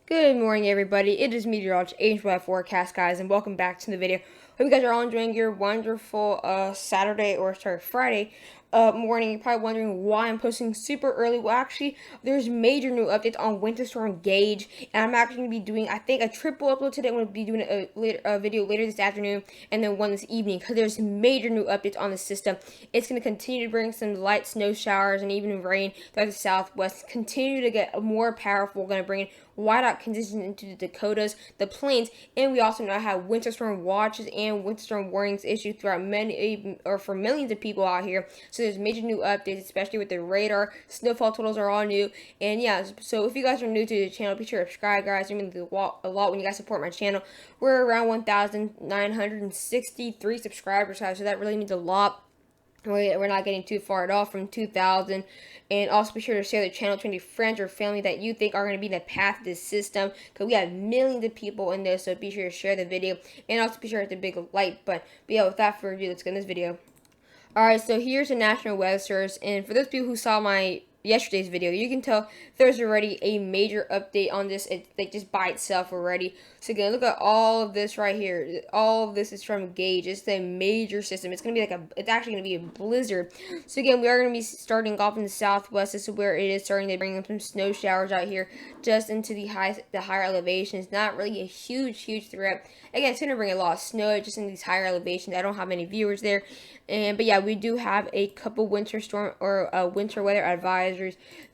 Good morning, everybody. It is meteorologist Gage forecast, guys, and welcome back to the video. Hope you guys are all enjoying your wonderful Friday morning. You're probably wondering why I'm posting super early. Well, actually, there's major new updates on Winter Storm Gage, and I'm actually going to be doing, I think, a triple upload today. I'm going to be doing a video later this afternoon and then one this evening because there's major new updates on the system. It's going to continue to bring some light snow showers and even rain throughout the southwest. Continue to get more powerful. Going to bring in whiteout conditions into the Dakotas, the plains, and we also now have winter storm watches and winter storm warnings issued throughout for millions of people out here. So there's major new updates, especially with the radar. Snowfall totals are all new, and yeah. So if you guys are new to the channel, be sure to subscribe, guys. It means a lot when you guys support my channel. We're around 1,963 subscribers, guys, so that really means a lot. We're not getting too far at all from 2,000. And also be sure to share the channel to any friends or family that you think are going to be in the path of this system, because we have millions of people in this. So be sure to share the video and also be sure to hit the big like button. But yeah, without further ado, let's get in this video. Alright, so here's the National Weather Service, and for those people who saw my yesterday's video, you can tell there's already a major update on this, like just by itself already. So again, look at all of this right here. All of this is from Gage. It's a major system. It's gonna be it's actually gonna be a blizzard. So again, we are gonna be starting off in the southwest. This is where it is starting to bring in some snow showers out here, just into the higher elevations. Not really a huge threat. Again, it's gonna bring a lot of snow just in these higher elevations. I don't have many viewers there, but yeah, we do have a couple winter storm or winter weather advisories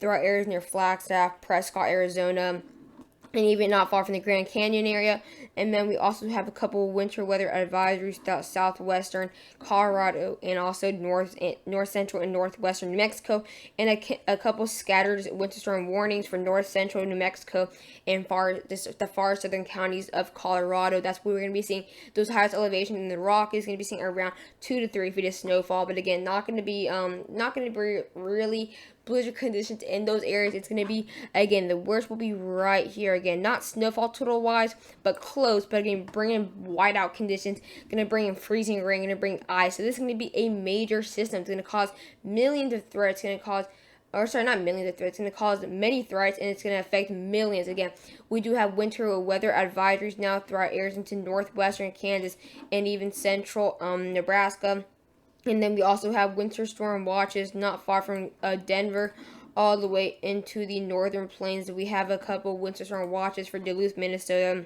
throughout areas near Flagstaff, Prescott, Arizona, and even not far from the Grand Canyon area. And then we also have a couple winter weather advisories throughout southwestern Colorado and also north central and northwestern New Mexico, and a couple scattered winter storm warnings for north central New Mexico and the far southern counties of Colorado. That's where we're going to be seeing those highest elevations in the Rockies. Going to be seeing around 2 to 3 feet of snowfall, but again, not going to be really blizzard conditions in those areas. It's going to be, again, the worst will be right here. Again, not snowfall total wise, but close. But again, bringing whiteout conditions, going to bring in freezing rain, going to bring ice. So this is going to be a major system. It's going to cause millions of threats. It's going to cause, or sorry, not millions of threats. It's going to cause many threats, and it's going to affect millions. Again, we do have winter weather advisories now throughout areas into northwestern Kansas and even central Nebraska. And then we also have winter storm watches not far from Denver, all the way into the northern plains. We have a couple winter storm watches for Duluth, Minnesota,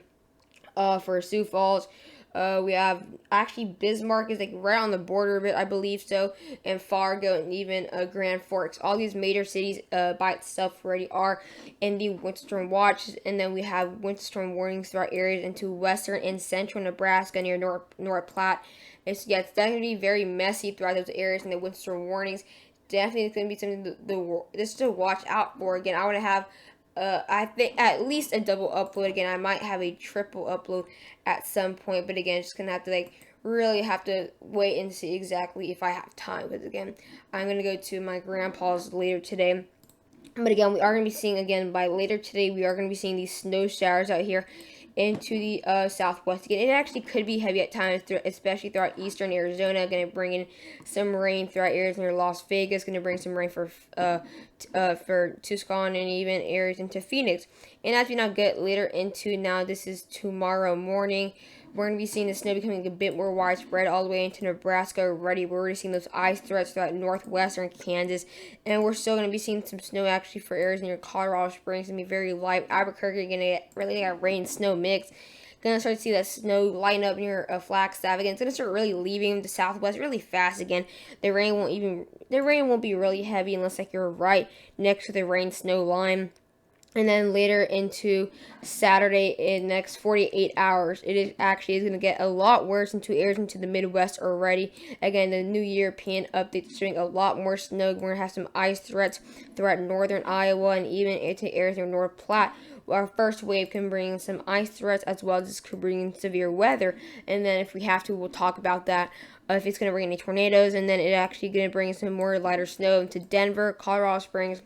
for Sioux Falls. We have actually Bismarck is like right on the border of it, I believe so, and Fargo and even Grand Forks. All these major cities by itself already are in the winter storm watch. And then we have winter storm warnings throughout areas into western and central Nebraska near North Platte. It's definitely very messy throughout those areas, and the winter storm warnings definitely is going to be something this to watch out for. Again, I want to have I think at least a double upload. Again, I might have a triple upload at some point, but again, just gonna have to really have to wait and see exactly if I have time. Because again, I'm gonna go to my grandpa's later today. But again, we are gonna be seeing by later today. We are gonna be seeing these snow showers out here into the southwest. Again, it actually could be heavy at times, especially throughout eastern Arizona. Going to bring in some rain throughout areas near Las Vegas. Going to bring some rain for Tucson and even areas into Phoenix. And as we now get later into this is tomorrow morning. We're going to be seeing the snow becoming a bit more widespread all the way into Nebraska already. We're already seeing those ice threats throughout northwestern Kansas. And we're still going to be seeing some snow actually for areas near Colorado Springs. It's going to be very light. Albuquerque going to get really rain snow mix. Going to start to see that snow line up near Flagstaff. Again, it's going to start really leaving the southwest really fast again. The rain won't be really heavy unless you're right next to the rain snow line. And then later into Saturday, in the next 48 hours, it is going to get a lot worse into areas into the Midwest already. Again, the new European update is showing a lot more snow. We're going to have some ice threats throughout northern Iowa and even into areas near North Platte. Our first wave can bring some ice threats as well as could bring in severe weather. And then if we have to, we'll talk about that. If it's going to bring any tornadoes, and then it's actually going to bring some more lighter snow into Denver, Colorado Springs,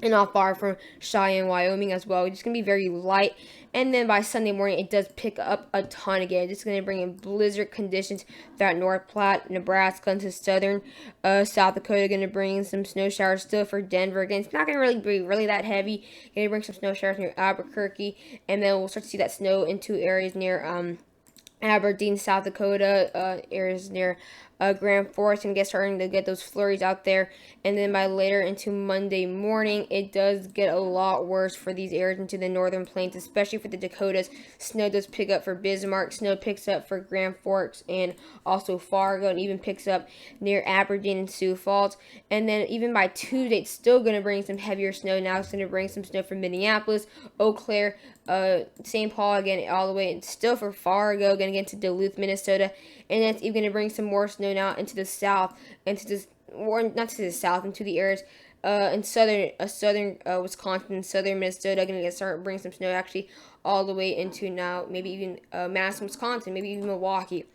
and not far from Cheyenne, Wyoming as well. It's going to be very light. And then by Sunday morning, it does pick up a ton again. It's going to bring in blizzard conditions throughout North Platte, Nebraska, into southern South Dakota. Going to bring in some snow showers still for Denver. Again, it's not going to really be really that heavy. Going to bring some snow showers near Albuquerque. And then we'll start to see that snow into areas near Aberdeen, South Dakota, areas near Grand Forks, and starting to get those flurries out there. And then by later into Monday morning, it does get a lot worse for these areas into the northern plains, especially for the Dakotas. Snow does pick up for Bismarck. Snow picks up for Grand Forks and also Fargo, and even picks up near Aberdeen and Sioux Falls. And then even by Tuesday, it's still going to bring some heavier snow. Now it's going to bring some snow from Minneapolis, Eau Claire, St. Paul again, all the way, and still for Fargo, going to get to Duluth, Minnesota, and that's even going to bring some more snow now into the south, into this, or not to the south, into the areas in southern Wisconsin, southern Minnesota, going to start bringing some snow actually all the way into now maybe even Madison, Wisconsin, maybe even Milwaukee.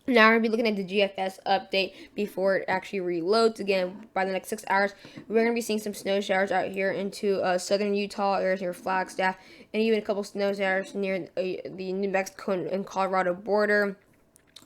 Now we're going to be looking at the GFS update before it actually reloads. Again, by the next 6 hours, we're going to be seeing some snow showers out here into southern Utah, areas near Flagstaff, and even a couple snow showers near the New Mexico and Colorado border.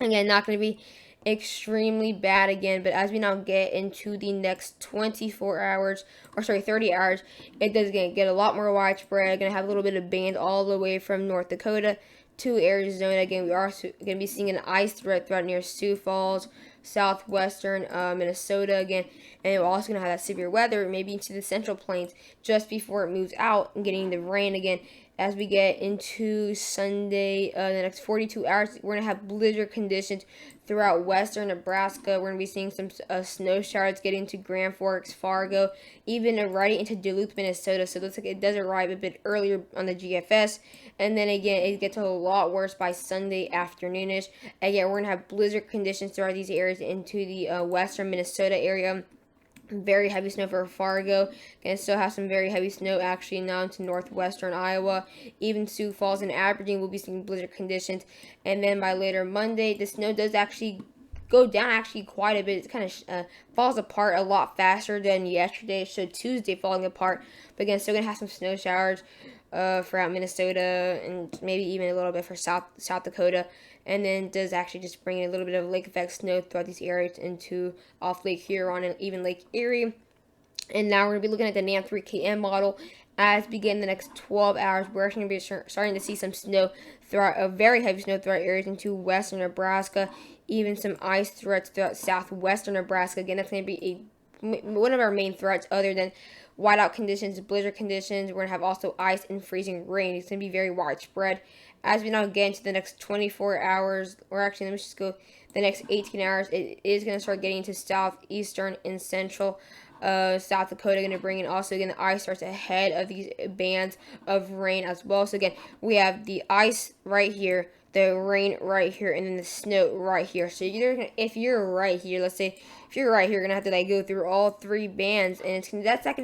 Again, not going to be extremely bad again, but as we now get into the next 24 hours, or sorry, 30 hours, it does get a lot more widespread. Going to have a little bit of bands all the way from North Dakota to Arizona. Again, we are going to be seeing an ice threat throughout near Sioux Falls, southwestern Minnesota again, and we're also going to have that severe weather maybe into the central plains just before it moves out and getting the rain again. As we get into Sunday, the next 42 hours, we're going to have blizzard conditions throughout western Nebraska. We're going to be seeing some snow showers getting to Grand Forks, Fargo, even right into Duluth, Minnesota. So it looks like it does arrive a bit earlier on the GFS. And then again, it gets a lot worse by Sunday afternoonish. Again, we're going to have blizzard conditions throughout these areas into the western Minnesota area. Very heavy snow for Fargo. Gonna still have some very heavy snow actually now into northwestern Iowa. Even Sioux Falls and Aberdeen will be seeing blizzard conditions. And then by later Monday, the snow does actually go down actually quite a bit. It kind of falls apart a lot faster than yesterday. So Tuesday falling apart. But again, still gonna have some snow showers throughout Minnesota and maybe even a little bit for South Dakota. And then does actually just bring in a little bit of lake effect snow throughout these areas into off Lake Huron and even Lake Erie. And now we're going to be looking at the NAM 3KM model. As begin the next 12 hours, we're actually going to be starting to see some snow throughout, very heavy snow throughout areas into western Nebraska, even some ice threats throughout southwestern Nebraska. Again, that's going to be one of our main threats other than whiteout conditions, blizzard conditions. We're going to have also ice and freezing rain. It's going to be very widespread. As we now get into the next 24 hours, or actually, let me just go the next 18 hours, it is going to start getting to southeastern and central South Dakota. Going to bring in also, again, the ice starts ahead of these bands of rain as well. So, again, we have the ice right here, the rain right here, and then the snow right here. So if you're right here, let's say if you're right here, you're gonna have to go through all three bands, and that's actually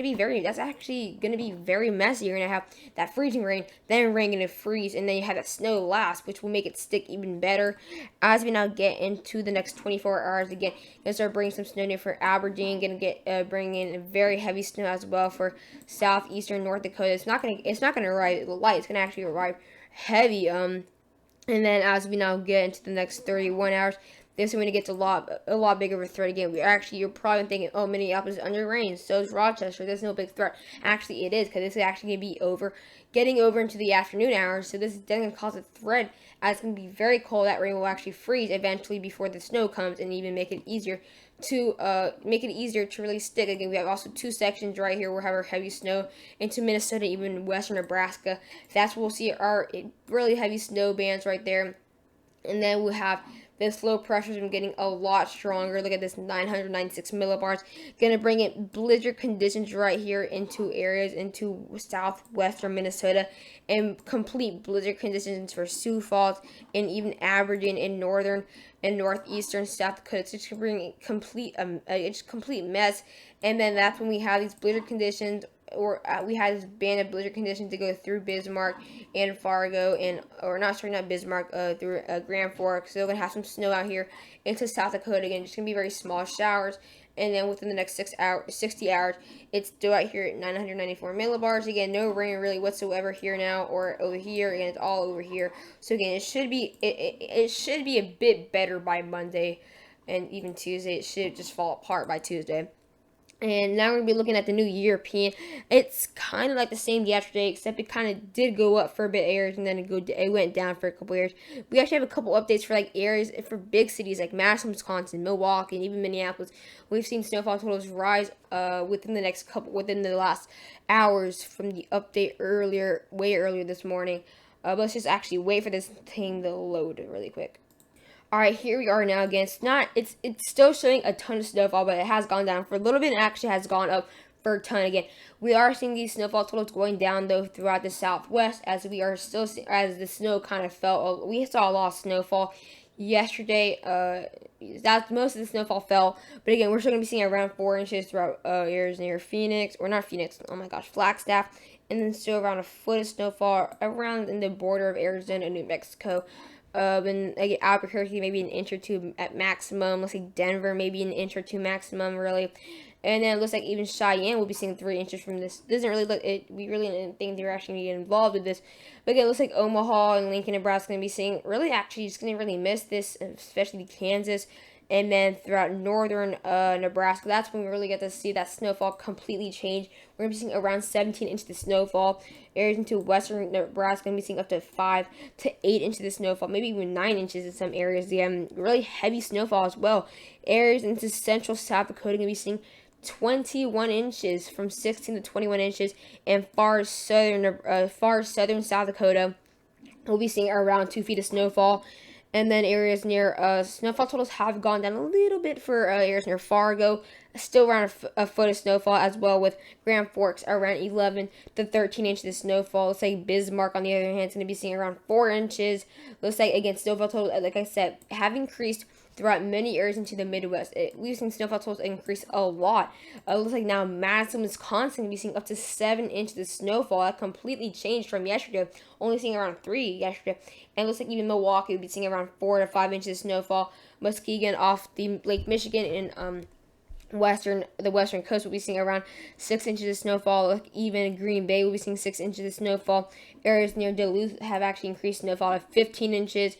gonna be very messy. You're gonna have that freezing rain, then rain gonna freeze, and then you have that snow last, which will make it stick even better. As we now get into the next 24 hours, again, gonna start bringing some snow near for Aberdeen. Gonna bring in very heavy snow as well for southeastern North Dakota. It's not gonna arrive light. It's gonna actually arrive heavy. And then as we now get into the next 31 hours, this is when it gets a lot bigger of a threat again. You're probably thinking, oh, Minneapolis is under rain, so is Rochester. There's no big threat. Actually, it is, because this is actually going to be getting over into the afternoon hours. So this is then going to cause a threat, as it's going to be very cold. That rain will actually freeze eventually before the snow comes, and even make it easier to really stick. Again, we have also two sections right here where we have our heavy snow into Minnesota, even western Nebraska. That's where we'll see our really heavy snow bands right there. And then we'll have this low pressure is getting a lot stronger. Look at this, 996 millibars. Going to bring in blizzard conditions right here into areas into southwestern Minnesota, and complete blizzard conditions for Sioux Falls and even Aberdeen in northern and northeastern South Dakota. It's just going to bring complete mess. And then that's when we have these blizzard conditions, or we had this band of blizzard conditions to go through Bismarck and Fargo, not Bismarck, through Grand Forks. So we're going to have some snow out here into South Dakota again. Just going to be very small showers. And then within the next 60 hours, it's still out here at 994 millibars. Again, no rain really whatsoever here now or over here. Again, it's all over here. So again, it should be a bit better by Monday, and even Tuesday. It should just fall apart by Tuesday. And now we're going to be looking at the new European. It's kind of like the same yesterday, except it kind of did go up for a bit areas, and then it went down for a couple areas. We actually have a couple updates for like areas for big cities like Madison, Wisconsin, Milwaukee, and even Minneapolis. We've seen snowfall totals rise within the last hours from the update way earlier this morning. But let's just actually wait for this thing to load really quick. Alright, here we are now again. It's still showing a ton of snowfall, but it has gone down for a little bit and actually has gone up for a ton again. We are seeing these snowfall totals going down though throughout the Southwest as we are still as the snow kind of fell. We saw a lot of snowfall yesterday. That's most of the snowfall fell, but again, we're still gonna be seeing around 4 inches throughout areas near Phoenix, or not Phoenix. Oh my gosh, Flagstaff, and then still around a foot of snowfall around in the border of Arizona and New Mexico. And like Albuquerque, maybe an inch or two at maximum. Looks like Denver, maybe an inch or two maximum, really. And then it looks like even Cheyenne will be seeing 3 inches from this. Doesn't really look it. We really didn't think they were actually going to get involved with this. But again, it looks like Omaha and Lincoln, Nebraska, going to be seeing really actually just going to really miss this, especially Kansas. And then throughout northern Nebraska, that's when we really get to see that snowfall completely change. We're going to be seeing around 17 inches of snowfall. Areas into western Nebraska, going to be seeing up to 5 to 8 inches of snowfall, maybe even 9 inches in some areas. Yeah, really heavy snowfall as well. Areas into central South Dakota, going to be seeing 21 inches, from 16 to 21 inches. And far southern South Dakota, we'll be seeing around 2 feet of snowfall. And then areas near snowfall totals have gone down a little bit for areas near Fargo. Still around a foot of snowfall, as well with Grand Forks around 11 to 13 inches of snowfall. Looks like Bismarck, on the other hand, is going to be seeing around 4 inches. Looks like, again, snowfall totals, like I said, have increased throughout many areas into the Midwest. We've seen snowfall totals increase a lot. Looks like now Madison, Wisconsin, we're seeing up to 7 inches of snowfall. That completely changed from yesterday. Only seeing around 3 yesterday. And it looks like even Milwaukee will be seeing around 4 to 5 inches of snowfall. Muskegon off the Lake Michigan and the western coast will be seeing around 6 inches of snowfall. Like even Green Bay will be seeing 6 inches of snowfall. Areas near Duluth have actually increased snowfall to 15 inches.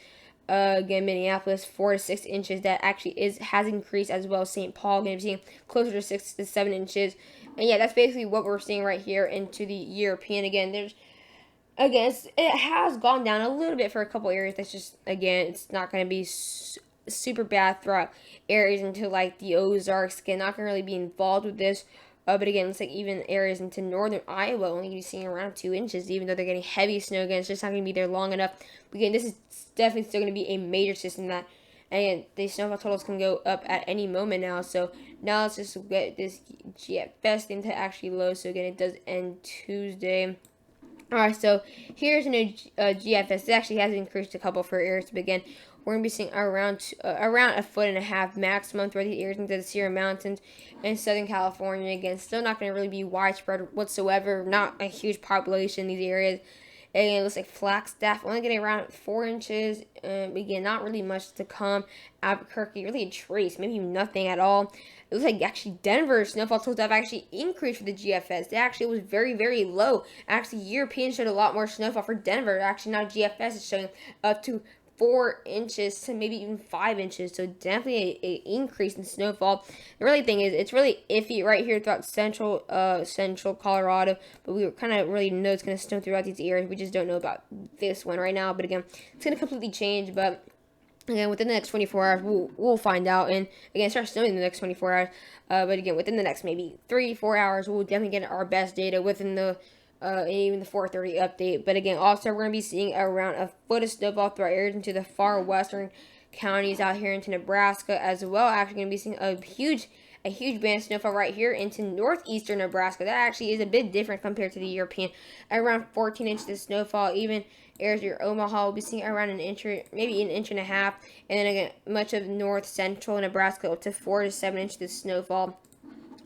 Again, Minneapolis 4 to 6 inches. That actually has increased as well. St. Paul going to be seeing closer to 6 to 7 inches. And yeah, that's basically what we're seeing right here into the European. Again, it has gone down a little bit for a couple areas. That's just, again, it's not going to be super bad throughout areas into like the Ozarks. Again, not going to really be involved with this. But again, it's like even areas into northern Iowa only going to be seeing around 2 inches, even though they're getting heavy snow. Again, it's just not going to be there long enough. But again, this is definitely still going to be a major system that, and the snowfall totals can go up at any moment now. So now let's just get this GFS thing to actually load. So again, it does end Tuesday. Alright, so here's a new GFS. It actually has increased a couple for areas to begin. We're going to be seeing around a foot and a half maximum throughout the areas into the Sierra Mountains and Southern California. Again, still not going to really be widespread whatsoever. Not a huge population in these areas. And it looks like Flagstaff only getting around 4 inches. Again, not really much to come. Albuquerque, really a trace, maybe nothing at all. It looks like actually Denver's snowfall totals have actually increased for the GFS. It actually was very, very low. Actually, European showed a lot more snowfall for Denver. Actually, now GFS is showing up to 4 inches to maybe even 5 inches. So definitely a increase in snowfall. The really thing is, it's really iffy right here throughout central Colorado. But we kind of really know it's going to snow throughout these areas. We just don't know about this one right now. But again, it's going to completely change. But again, within the next 24 hours, we'll find out. And again, start snowing in the next 24 hours. But again, within the next maybe 3-4 hours, we'll definitely get our best data within the even the 4:30 update. But again, also we're going to be seeing around a foot of snowfall throughout areas into the far western counties out here into Nebraska as well. Actually going to be seeing a huge band of snowfall right here into northeastern Nebraska. That actually is a bit different compared to the European. Around 14 inches of snowfall. Even areas near Omaha will be seeing around an inch, maybe an inch and a half. And then again, much of north central Nebraska up to 4 to 7 inches of snowfall.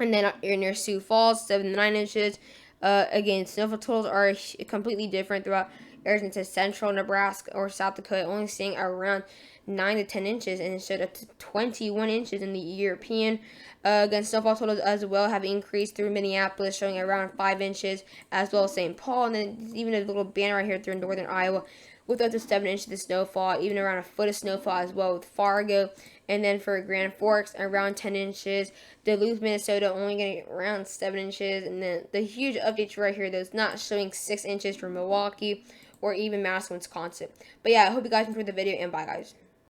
And then near Sioux Falls, 7 to 9 inches. Again, snowfall totals are completely different throughout areas into central Nebraska or South Dakota, only seeing around 9 to 10 inches, and it showed up to 21 inches in the European. Again, snowfall totals as well have increased through Minneapolis, showing around 5 inches, as well as St. Paul, and then even a little band right here through northern Iowa with up to 7 inches of snowfall, even around a foot of snowfall as well with Fargo. And then for Grand Forks, around 10 inches. Duluth, Minnesota, only getting around 7 inches. And then the huge updates right here, those not showing 6 inches for Milwaukee or even Madison, Wisconsin. But yeah, I hope you guys enjoyed the video, and bye, guys.